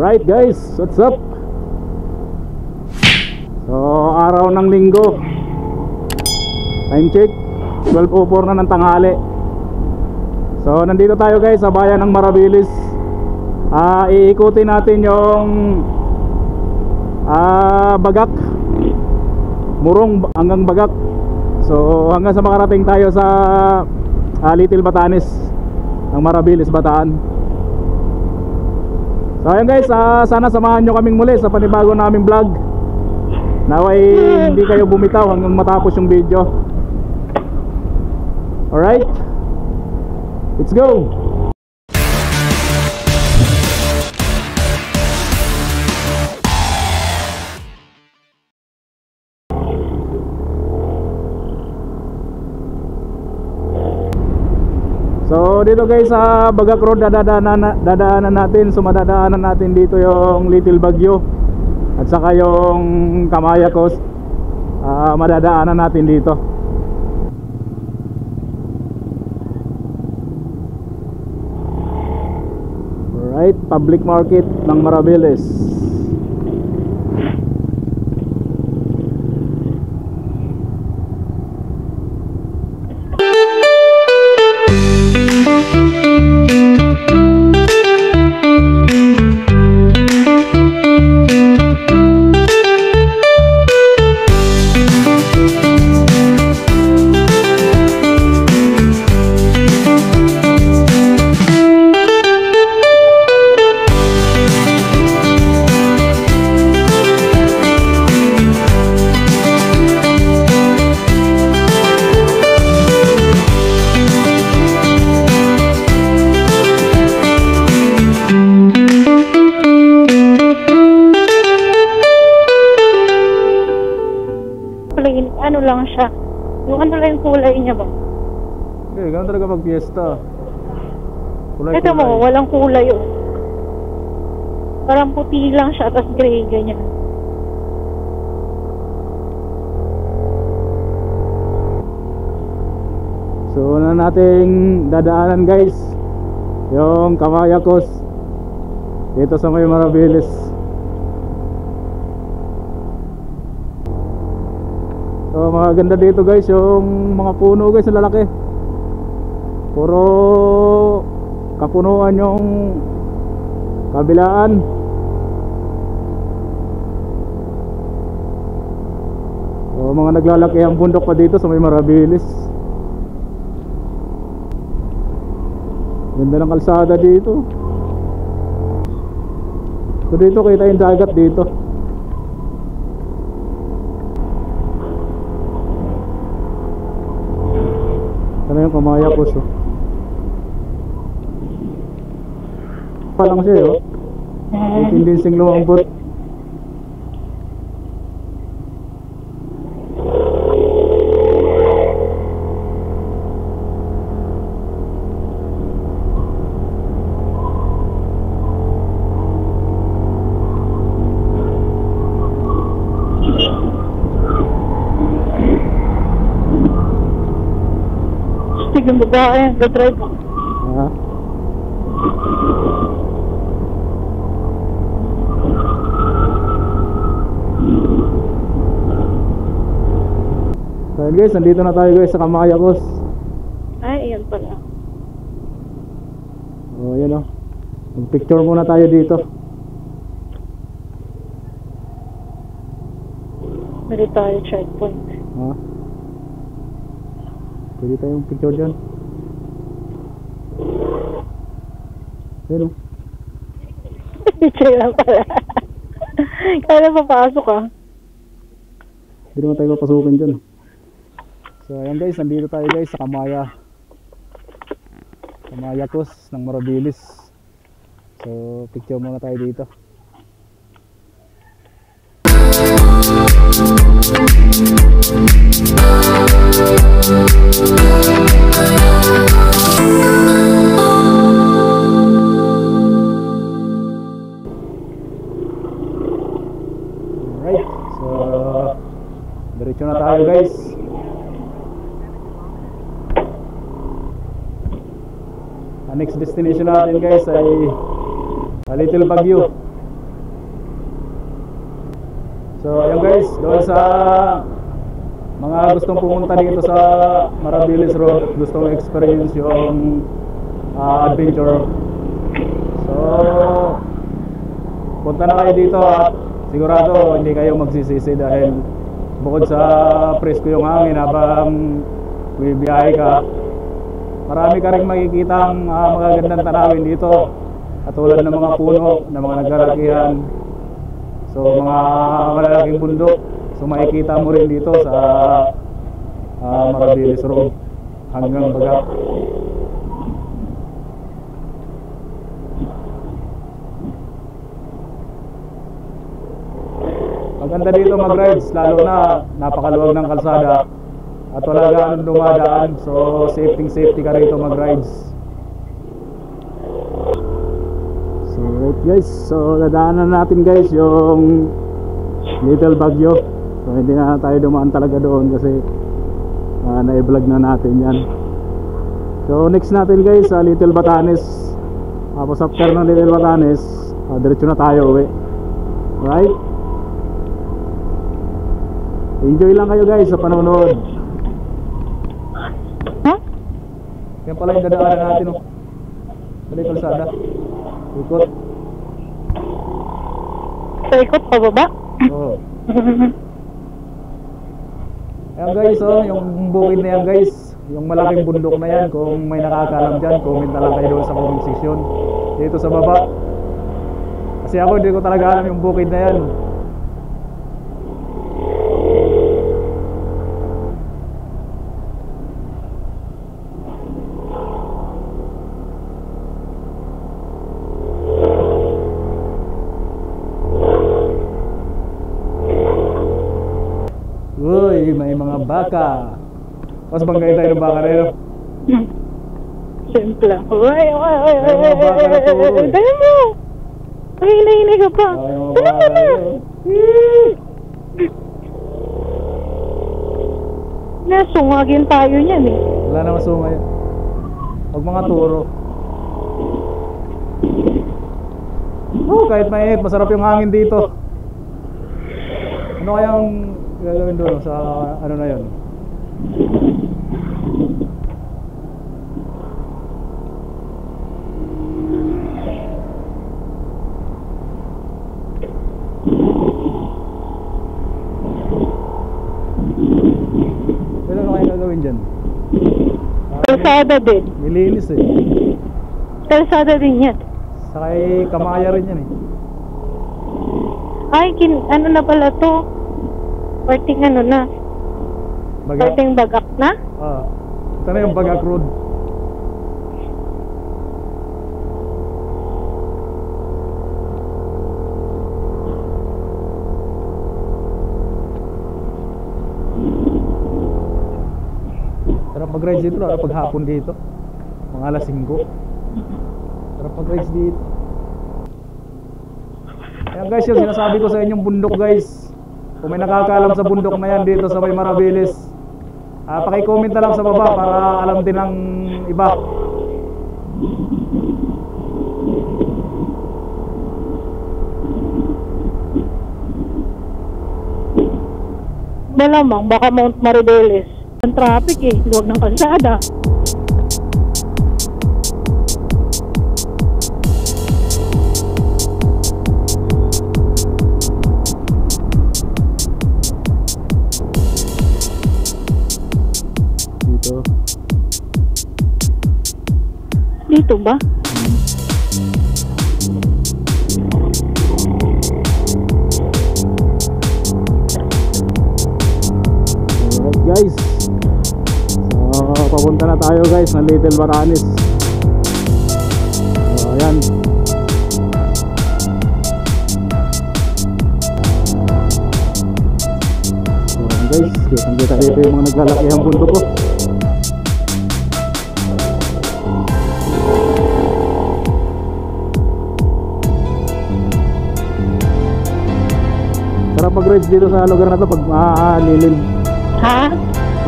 Alright guys, what's up? So, araw ng linggo. Time check 12:04 na ng tanghali. So, nandito tayo guys sa bayan ng Marabilis. Iikutin natin yung Bagak, Murong hanggang Bagak. So, hanggang sa makarating tayo sa Little Batanes ng Marabilis, Bataan. So ayun guys, sana samahan nyo kaming muli sa panibago naming vlog. Naway hindi kayo bumitaw hanggang matapos yung video. Alright, let's go! So dito guys sa Bagak Road dadaanan natin. So madadaanan natin dito yung Little Baguio at saka yung Kamaya Coast. Madadaanan natin dito. Alright, public market ng Marabilis. Ano lang siya, yung ano lang yung kulay niya ba? Okay, gano'n talaga pag fiesta. Kulay, ito mo, walang kulay yun. Parang puti lang siya, tapos gray, ganyan. So na nating dadaanan guys yung Kamaya Coast dito sa may Marabilis. So mga ganda dito guys, yung mga puno guys na lalaki. Puro kapunuan yung kabilaan. So mga naglalaki ang bundok pa dito sa may Marabilis. Ganda ng kalsada dito. So dito kita yung dagat dito. Ano yung Kamaya Coast, oh. Palang siya, oh. Itindinsing lumambot. Yung babae, nag-drive. So guys, nandito na tayo guys sa Kamaya Coast. Ay, ayan pala. Oh, yan oh. Mag-picture muna tayo dito. Meron tayo checkpoint. Pwede tayong picture dyan. Pero picture lang pala. Kaya papasok ka. hindi naman tayo papasukin dyan. So ayan guys, nandito tayo guys sa Kamaya Coast ng Marabilis. So picture muna tayo dito. Alright, so diretso na tayo guys. Ang next destination natin guys ay Little Baguio. So ayun guys, doon sa mga gustong pumunta dito sa Marabilis Road at gustong experience yung adventure, so punta na kayo dito at sigurado hindi kayo magsisisi dahil bukod sa presko yung hangin habang bibiyahe ka, marami ka rin makikitang mga gandang tanawin dito katulad ng mga puno na mga naglalakihan. So mga malalaking bundok, so makikita mo rin dito sa Marabilis Road hanggang Bagak. Maganda dito mag-rides, lalo na napakaluwag ng kalsada at wala gaanong dumadaan, so safety ka rito mag-rides. So right guys, so dadaanan natin guys yung Little Baguio. So hindi na tayo dumaan talaga doon kasi na-vlog na natin yan. So next natin guys sa Little Batanes. Tapos after ng Little Batanes, diretso na tayo uwi. Right? Enjoy lang kayo guys sa panonood. Huh? Yan pala yung dadaanan natin, oh. Balik kalsada. Ikot. So, ikot pababa? Oo. Ayan guys, oh, yung bukid na yan guys, yung malaking bundok na yan, kung may nakakaalam dyan, comment na lang kayo doon sa comment section dito sa baba. Kasi ako hindi ko talaga alam yung bukid na yan. Uy, may mga baka. Mas banggayin tayo ng baka na yun. Simple lang. Uy. May mga baka na to, uy. Dali mo. Ay, hinahinay ka pa. May mga Dali baka mo na na. yun. Nasungagin tayo niyan eh. Wala na masungay. Huwag mga turo. Oh, kahit mainit, masarap yung hangin dito. Ano kayang gagawin doon sa ano na yun? Ano kayang gagawin dyan? Kalsada din. Nilinis eh. Kalsada din yan. Sakay kamaya rin yan eh. Ay, ano na pala to? Parting ano na? Bagak. Parting Bagak na? Ito na yung Bagak Road. Sarap mag-rides dito, lalo pag hapon dito. Mga alas 5. Sarap mag-rides dito. Ayan guys, yung sinasabi ko sa inyong bundok guys. Kung may nakakaalam sa bundok na yan dito sa may Marabilis, paki-comment na lang sa baba para alam din ng iba. Malamang, baka Mount Maribeles. Ang traffic eh, luwag ng kalsada. Dito ba? Alright guys, so papunta na tayo guys ng Little Batanes. So ayan. So guys, kita dito yung mga naglalakihang bundok ko. Masarap mag-rides dito sa lugar na to pag lilim. Ha?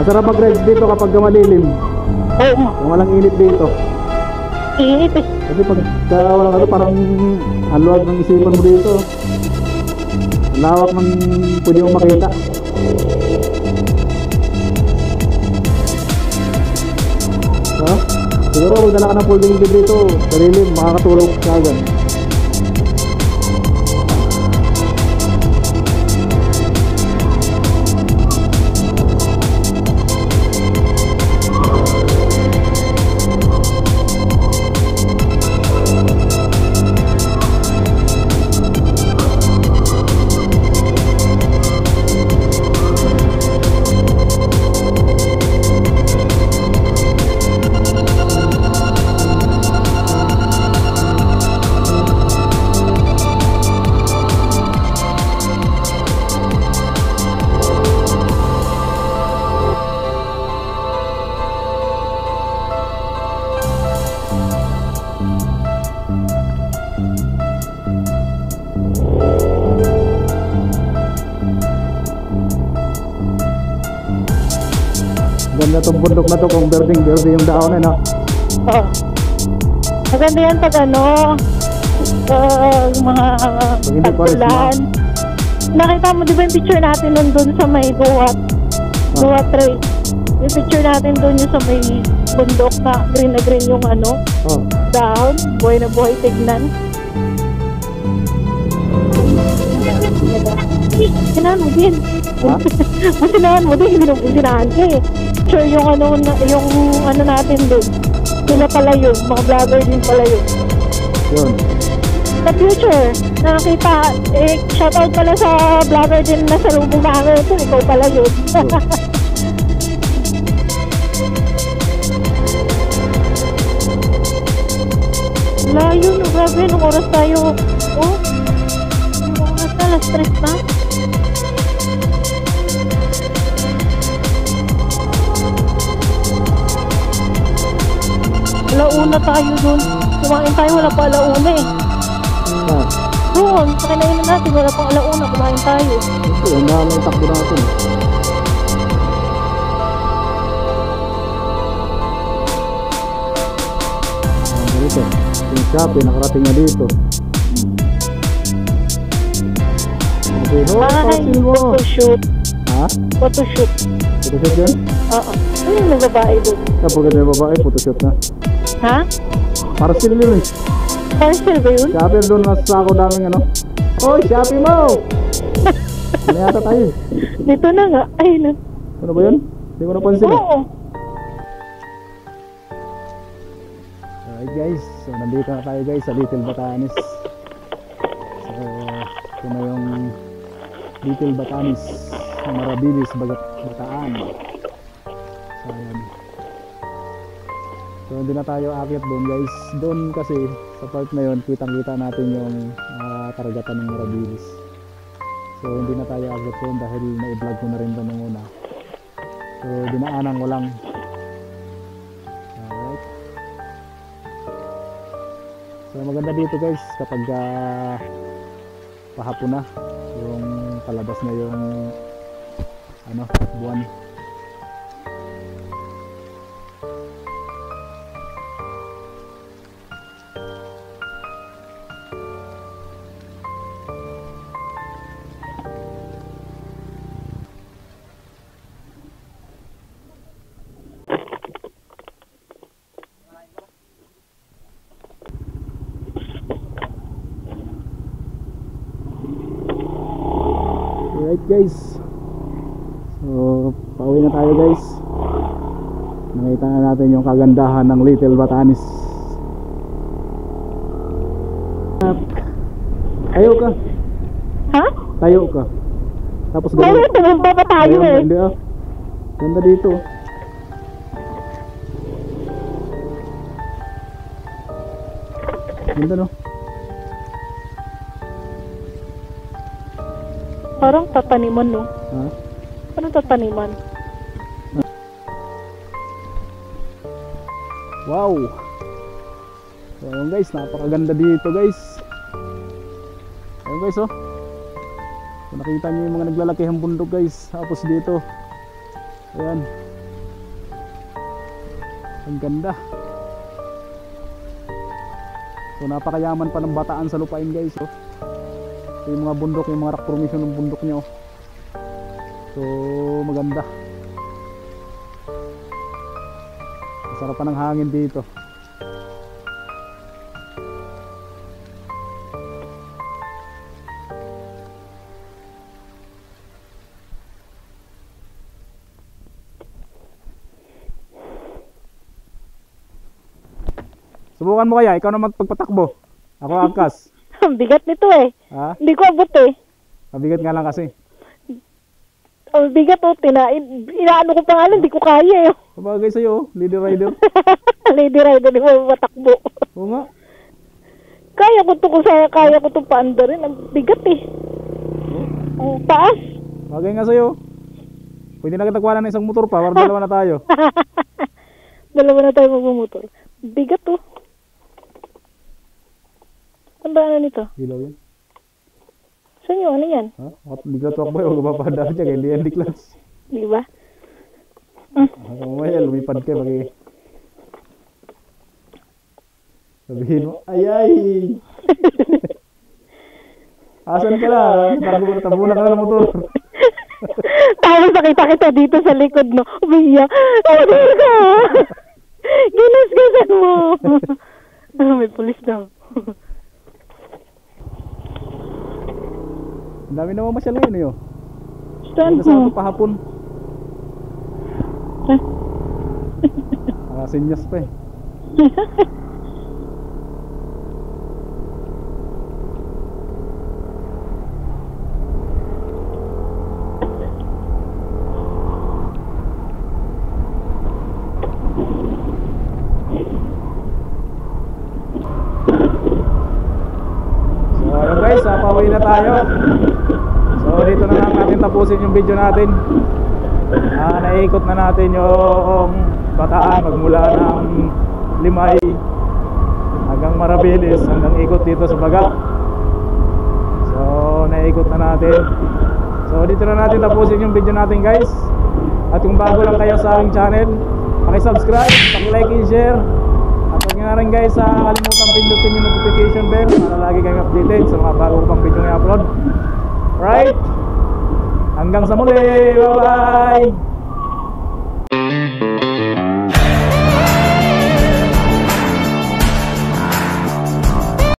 Masarap mag-rides dito kapag malilim. Oo. Kung walang init dito. Init eh. Kasi pag walang ano, parang aluwag ng isipan mo dito. Ang lawak ng pwede mong makita. So, siguro magdala ka ng folding bed dito, sarili, makakatulog ka agad. Ganda tong bundok na to kung berding yung daon eh, no? Oo. Maganda yan pag ano, mga hindi tagpulan. Nakita mo, di ba yung picture natin nun dun sa may Duat Ray? Yung picture natin dun yung sa may bundok na green yung ano, dahon, buhay na buhay tignan. Sinahan mo din. Sinahan mo din, sinahan ka eh. Sure, yung ano natin dun. Sila pala yun, mga vlogger din pala yun. Yun. Sa future, nakakita, shoutout pala sa vlogger din na sa lubong namin ito, ikaw pala yun. Layo, no, grabe, nung oras tayo, nung oras na, alas 3 na. Alauna tayo dun. Kumain tayo, wala pa alauna eh. Doon, sa kinainan natin, wala pang alauna, kumain tayo. Ito, yung nalang takbo natin. Dito, yung Shopee, nakarating na dito. Okay, Photoshoot. Ha? Photoshoot. Photoshoot yan? Oo. Ano yung may babae doon? Kapag ganda yung babae, photoshoot na. Ha? Parcel yun eh. Parcel ba yun? Shopee doon, nasa ako daming ano. Oy, Shopee mo! Ano yata tayo? Dito na nga. Ay, ano ba yun? Hindi ko napansin. Oo. Alright guys, so nandito na tayo guys sa Little Batanes. So, ito na yung Little Batanes, Marabilis, Bataan. So, ayan. So, hindi na tayo aakyat doon guys. Doon kasi, sa part na yun, kitang-kita natin yung karagatan ng Marabilis. So, hindi na tayo aakyat doon dahil na-vlog ko na rin doon nung una. So, dinaanan ko lang. Alright. So, maganda dito guys kapag pahapon na. Yung palabas na yung buwan. Alright guys, so pauwi na tayo guys. Nakita na natin yung kagandahan ng Little Batanes. Tayo ka. Ha? Tayo ka. Tapos Tayo, tumumpa pa tayo eh. Hindi ah. Ganda dito. Ganda no? Parang tataniman no? Ha? Parang tataniman. Wow! So ayun guys, napakaganda dito guys. Ayun guys oh. So, nakita niyo yung mga naglalakihang bundok guys. Tapos dito. Ayan. Ang ganda. So napakayaman pa ng Bataan sa lupain guys oh. Ito yung mga bundok, yung mga rock formation ng bundok niya, oh. So maganda. Masarap pa ng hangin dito. Subukan mo kaya, ikaw naman pagpatakbo. Ako angkas. Ang bigat nito eh. Ha? Hindi ko abot eh. Mabigat nga lang kasi. Ang bigat oh, inaano ko pa nga lang, hindi ko kaya eh. Sabagay sa'yo, Lady Rider. Lady Rider, di mo matakbo. Oo nga. Kaya ko to paanda rin. Ang bigat eh. Ang taas. Bagay nga sa'yo. Pwede na kitagwanan ng isang motor pa, para dalawa na tayo. Dalawa na tayo magmumotor. Bigat oh. Ang daan nito? Ilaw yan. Saan yung ano yan? Ha? Bigla to ako huwag mapapadaan siya kaya hindi yan di class. Di ba? Mamaya lumipad ka pag sabihin mo, ay! Asan ka lang? Tabunan ka na ng motor. Tapos nakita kita dito sa likod, no? Umiiyak. Umiiyak ka! Ginas-gasan mo! May pulis daw. Ang dami naman masyal ngayon eh, oh. Saan sa mo? ito pahapon. Sinyas pa eh. So ayun guys, pauwi na tayo. So dito na lang natin tapusin yung video natin. Naikot na natin yung Bataan, magmula ng Limay hanggang Marabilis, hanggang ikot dito sa Baga. So naikot na natin. So dito na natin tapusin yung video natin guys. At kung bago lang kayo sa aking channel, paki-subscribe, paki-like and share. At huwag nyo na rin guys kalimutan pindutin yung notification bell para lagi kayong updated sa mga bago pang video na i-upload. Right? Hanggang sa muli, bye bye!